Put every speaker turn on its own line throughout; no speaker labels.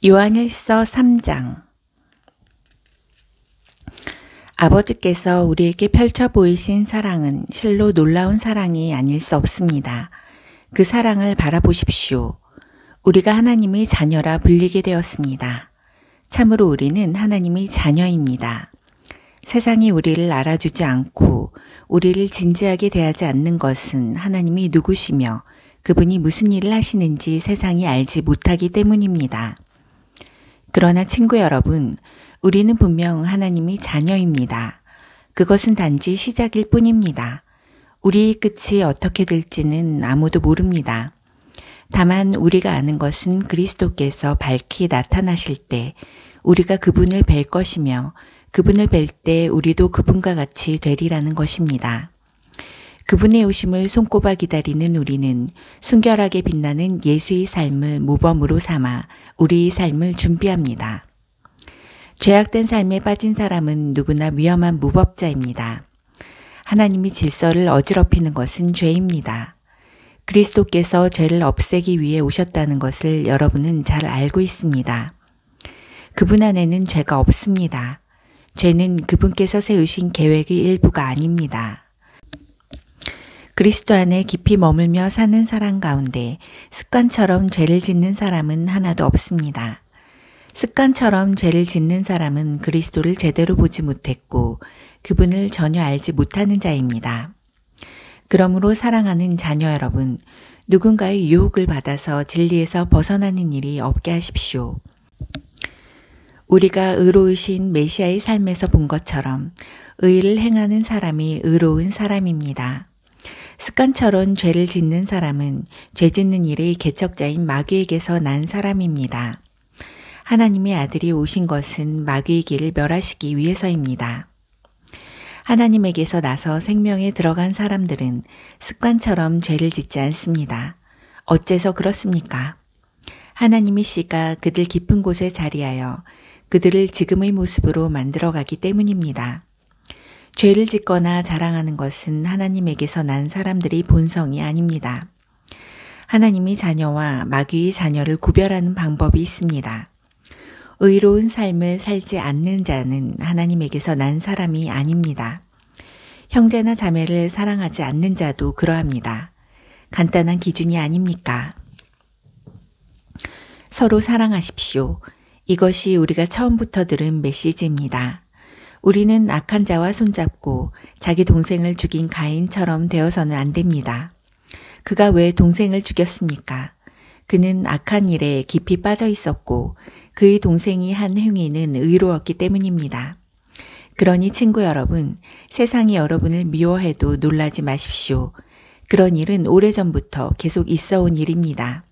요한일서 3장. 아버지께서 우리에게 펼쳐 보이신 사랑은 실로 놀라운 사랑이 아닐 수 없습니다. 그 사랑을 바라보십시오. 우리가 하나님의 자녀라 불리게 되었습니다. 참으로 우리는 하나님의 자녀입니다. 세상이 우리를 알아주지 않고 우리를 진지하게 대하지 않는 것은 하나님이 누구시며 그분이 무슨 일을 하시는지 세상이 알지 못하기 때문입니다. 그러나 친구 여러분, 우리는 분명 하나님의 자녀입니다. 그것은 단지 시작일 뿐입니다. 우리의 끝이 어떻게 될지는 아무도 모릅니다. 다만 우리가 아는 것은 그리스도께서 밝히 나타나실 때 우리가 그분을 뵐 것이며 그분을 뵐 때 우리도 그분과 같이 되리라는 것입니다. 그분의 오심을 손꼽아 기다리는 우리는 순결하게 빛나는 예수의 삶을 모범으로 삼아 우리의 삶을 준비합니다. 죄악된 삶에 빠진 사람은 누구나 위험한 무법자입니다. 하나님이 질서를 어지럽히는 것은 죄입니다. 그리스도께서 죄를 없애기 위해 오셨다는 것을 여러분은 잘 알고 있습니다. 그분 안에는 죄가 없습니다. 죄는 그분께서 세우신 계획의 일부가 아닙니다. 그리스도 안에 깊이 머물며 사는 사람 가운데 습관처럼 죄를 짓는 사람은 하나도 없습니다. 습관처럼 죄를 짓는 사람은 그리스도를 제대로 보지 못했고 그분을 전혀 알지 못하는 자입니다. 그러므로 사랑하는 자녀 여러분, 누군가의 유혹을 받아서 진리에서 벗어나는 일이 없게 하십시오. 우리가 의로우신 메시아의 삶에서 본 것처럼 의를 행하는 사람이 의로운 사람입니다. 습관처럼 죄를 짓는 사람은 죄 짓는 일의 개척자인 마귀에게서 난 사람입니다. 하나님의 아들이 오신 것은 마귀의 길을 멸하시기 위해서입니다. 하나님에게서 나서 생명에 들어간 사람들은 습관처럼 죄를 짓지 않습니다. 어째서 그렇습니까? 하나님의 씨가 그들 깊은 곳에 자리하여 그들을 지금의 모습으로 만들어가기 때문입니다. 죄를 짓거나 자랑하는 것은 하나님에게서 난 사람들의 본성이 아닙니다. 하나님의 자녀와 마귀의 자녀를 구별하는 방법이 있습니다. 의로운 삶을 살지 않는 자는 하나님에게서 난 사람이 아닙니다. 형제나 자매를 사랑하지 않는 자도 그러합니다. 간단한 기준이 아닙니까? 서로 사랑하십시오. 이것이 우리가 처음부터 들은 메시지입니다. 우리는 악한 자와 손잡고 자기 동생을 죽인 가인처럼 되어서는 안 됩니다. 그가 왜 동생을 죽였습니까? 그는 악한 일에 깊이 빠져 있었고 그의 동생이 한 행위는 의로웠기 때문입니다. 그러니 친구 여러분, 세상이 여러분을 미워해도 놀라지 마십시오. 그런 일은 오래전부터 계속 있어온 일입니다.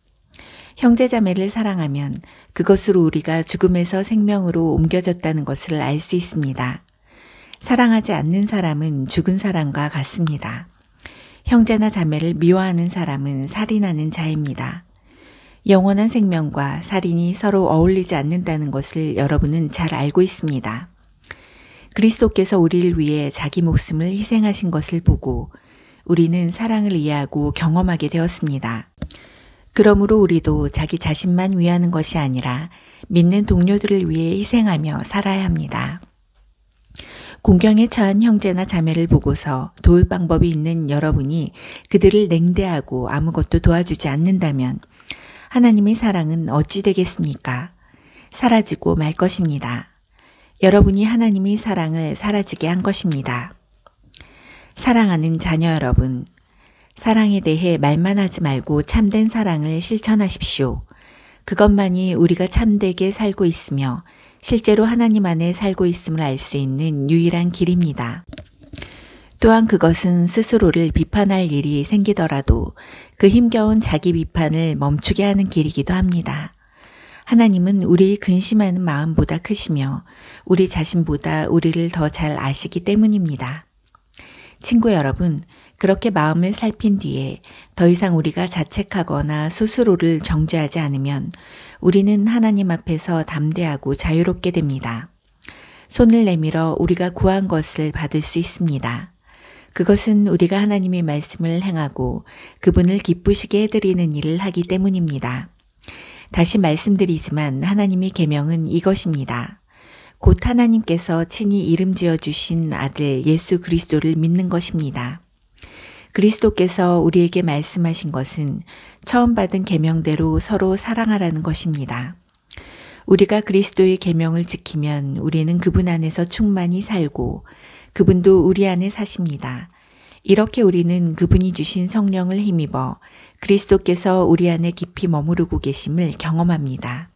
형제자매를 사랑하면 그것으로 우리가 죽음에서 생명으로 옮겨졌다는 것을 알 수 있습니다. 사랑하지 않는 사람은 죽은 사람과 같습니다. 형제나 자매를 미워하는 사람은 살인하는 자입니다. 영원한 생명과 살인이 서로 어울리지 않는다는 것을 여러분은 잘 알고 있습니다. 그리스도께서 우리를 위해 자기 목숨을 희생하신 것을 보고 우리는 사랑을 이해하고 경험하게 되었습니다. 그러므로 우리도 자기 자신만 위하는 것이 아니라 믿는 동료들을 위해 희생하며 살아야 합니다. 공경에 처한 형제나 자매를 보고서 도울 방법이 있는 여러분이 그들을 냉대하고 아무것도 도와주지 않는다면 하나님의 사랑은 어찌 되겠습니까? 사라지고 말 것입니다. 여러분이 하나님의 사랑을 사라지게 한 것입니다. 사랑하는 자녀 여러분, 사랑에 대해 말만 하지 말고 참된 사랑을 실천하십시오. 그것만이 우리가 참되게 살고 있으며 실제로 하나님 안에 살고 있음을 알 수 있는 유일한 길입니다. 또한 그것은 스스로를 비판할 일이 생기더라도 그 힘겨운 자기 비판을 멈추게 하는 길이기도 합니다. 하나님은 우리의 근심하는 마음보다 크시며 우리 자신보다 우리를 더 잘 아시기 때문입니다. 친구 여러분, 그렇게 마음을 살핀 뒤에 더 이상 우리가 자책하거나 스스로를 정죄하지 않으면 우리는 하나님 앞에서 담대하고 자유롭게 됩니다. 손을 내밀어 우리가 구한 것을 받을 수 있습니다. 그것은 우리가 하나님의 말씀을 행하고 그분을 기쁘시게 해드리는 일을 하기 때문입니다. 다시 말씀드리지만 하나님의 계명은 이것입니다. 곧 하나님께서 친히 이름 지어 주신 아들 예수 그리스도를 믿는 것입니다. 그리스도께서 우리에게 말씀하신 것은 처음 받은 계명대로 서로 사랑하라는 것입니다. 우리가 그리스도의 계명을 지키면 우리는 그분 안에서 충만히 살고 그분도 우리 안에 사십니다. 이렇게 우리는 그분이 주신 성령을 힘입어 그리스도께서 우리 안에 깊이 머무르고 계심을 경험합니다.